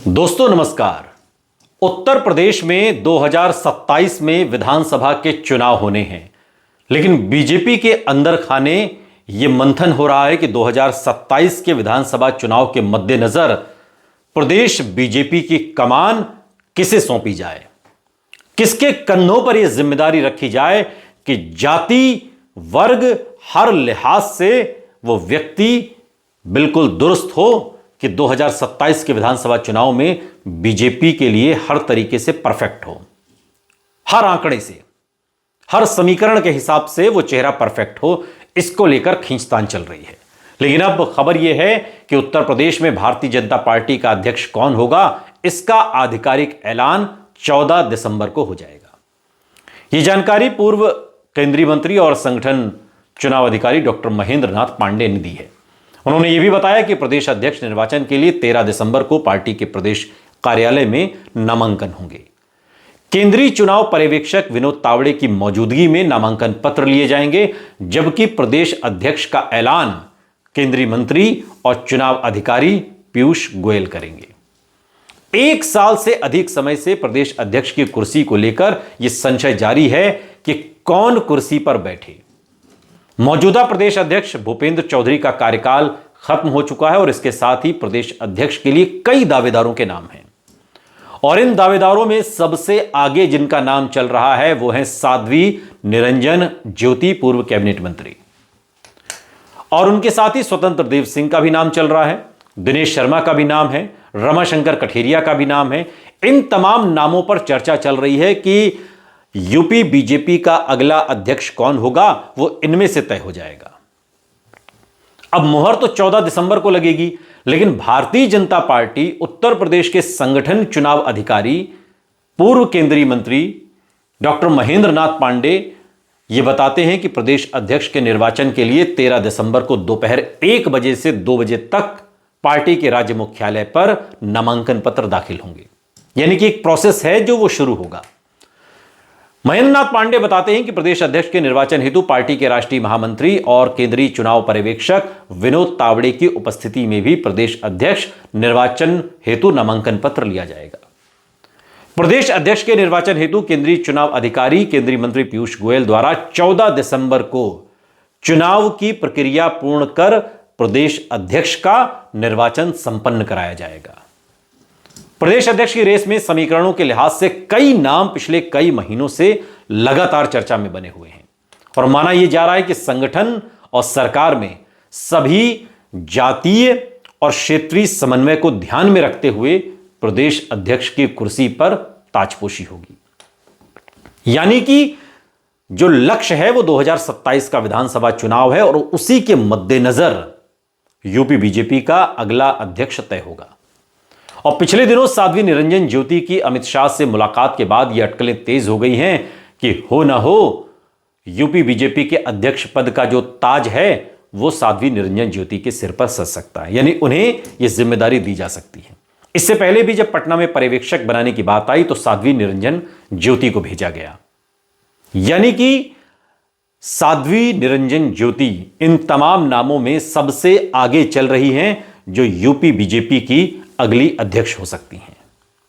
दोस्तों नमस्कार। उत्तर प्रदेश में 2027 में विधानसभा के चुनाव होने हैं, लेकिन बीजेपी के अंदर खाने यह मंथन हो रहा है कि 2027 के विधानसभा चुनाव के मद्देनजर प्रदेश बीजेपी की कमान किसे सौंपी जाए, किसके कंधों पर यह जिम्मेदारी रखी जाए कि जाति वर्ग हर लिहाज से वो व्यक्ति बिल्कुल दुरुस्त हो कि 2027 के विधानसभा चुनाव में बीजेपी के लिए हर तरीके से परफेक्ट हो, हर आंकड़े से, हर समीकरण के हिसाब से वो चेहरा परफेक्ट हो। इसको लेकर खींचतान चल रही है। लेकिन अब खबर यह है कि उत्तर प्रदेश में भारतीय जनता पार्टी का अध्यक्ष कौन होगा, इसका आधिकारिक ऐलान 14 दिसंबर को हो जाएगा। यह जानकारी पूर्व केंद्रीय मंत्री और संगठन चुनाव अधिकारी डॉक्टर महेंद्र नाथ पांडे ने दी है। उन्होंने यह भी बताया कि प्रदेश अध्यक्ष निर्वाचन के लिए 13 दिसंबर को पार्टी के प्रदेश कार्यालय में नामांकन होंगे। केंद्रीय चुनाव पर्यवेक्षक विनोद तावड़े की मौजूदगी में नामांकन पत्र लिए जाएंगे, जबकि प्रदेश अध्यक्ष का ऐलान केंद्रीय मंत्री और चुनाव अधिकारी पीयूष गोयल करेंगे। 1 साल से अधिक समय से प्रदेश अध्यक्ष की कुर्सी को लेकर यह संशय जारी है कि कौन कुर्सी पर बैठे। मौजूदा प्रदेश अध्यक्ष भूपेंद्र चौधरी का कार्यकाल खत्म हो चुका है और इसके साथ ही प्रदेश अध्यक्ष के लिए कई दावेदारों के नाम हैं, और इन दावेदारों में सबसे आगे जिनका नाम चल रहा है वो है साध्वी निरंजन ज्योति, पूर्व कैबिनेट मंत्री, और उनके साथ ही स्वतंत्र देव सिंह का भी नाम चल रहा है, दिनेश शर्मा का भी नाम है, रमाशंकर कठेरिया का भी नाम है। इन तमाम नामों पर चर्चा चल रही है कि यूपी बीजेपी का अगला अध्यक्ष कौन होगा, वो इनमें से तय हो जाएगा। अब मुहर तो 14 दिसंबर को लगेगी, लेकिन भारतीय जनता पार्टी उत्तर प्रदेश के संगठन चुनाव अधिकारी पूर्व केंद्रीय मंत्री डॉक्टर महेंद्र नाथ पांडे ये बताते हैं कि प्रदेश अध्यक्ष के निर्वाचन के लिए 13 दिसंबर को दोपहर 1 बजे से 2 बजे तक पार्टी के राज्य मुख्यालय पर नामांकन पत्र दाखिल होंगे। यानी कि एक प्रोसेस है जो वो शुरू होगा। महेंद्र नाथ पांडे बताते हैं कि प्रदेश अध्यक्ष के निर्वाचन हेतु पार्टी के राष्ट्रीय महामंत्री और केंद्रीय चुनाव पर्यवेक्षक विनोद तावड़े की उपस्थिति में भी प्रदेश अध्यक्ष निर्वाचन हेतु नामांकन पत्र लिया जाएगा। प्रदेश अध्यक्ष के निर्वाचन हेतु केंद्रीय चुनाव अधिकारी केंद्रीय मंत्री पीयूष गोयल द्वारा 14 दिसंबर को चुनाव की प्रक्रिया पूर्ण कर प्रदेश अध्यक्ष का निर्वाचन संपन्न कराया जाएगा। प्रदेश अध्यक्ष की रेस में समीकरणों के लिहाज से कई नाम पिछले कई महीनों से लगातार चर्चा में बने हुए हैं, और माना यह जा रहा है कि संगठन और सरकार में सभी जातीय और क्षेत्रीय समन्वय को ध्यान में रखते हुए प्रदेश अध्यक्ष की कुर्सी पर ताजपोशी होगी। यानी कि जो लक्ष्य है वो 2027 का विधानसभा चुनाव है, और उसी के मद्देनजर यूपी बीजेपी का अगला अध्यक्ष तय होगा। और पिछले दिनों साध्वी निरंजन ज्योति की अमित शाह से मुलाकात के बाद यह अटकलें तेज हो गई हैं कि हो ना हो यूपी बीजेपी के अध्यक्ष पद का जो ताज है वो साध्वी निरंजन ज्योति के सिर पर सज सकता है, यानी उन्हें यह जिम्मेदारी दी जा सकती है। इससे पहले भी जब पटना में पर्यवेक्षक बनाने की बात आई तो साध्वी निरंजन ज्योति को भेजा गया। यानी कि साध्वी निरंजन ज्योति इन तमाम नामों में सबसे आगे चल रही हैं जो यूपी बीजेपी की अगली अध्यक्ष हो सकती हैं।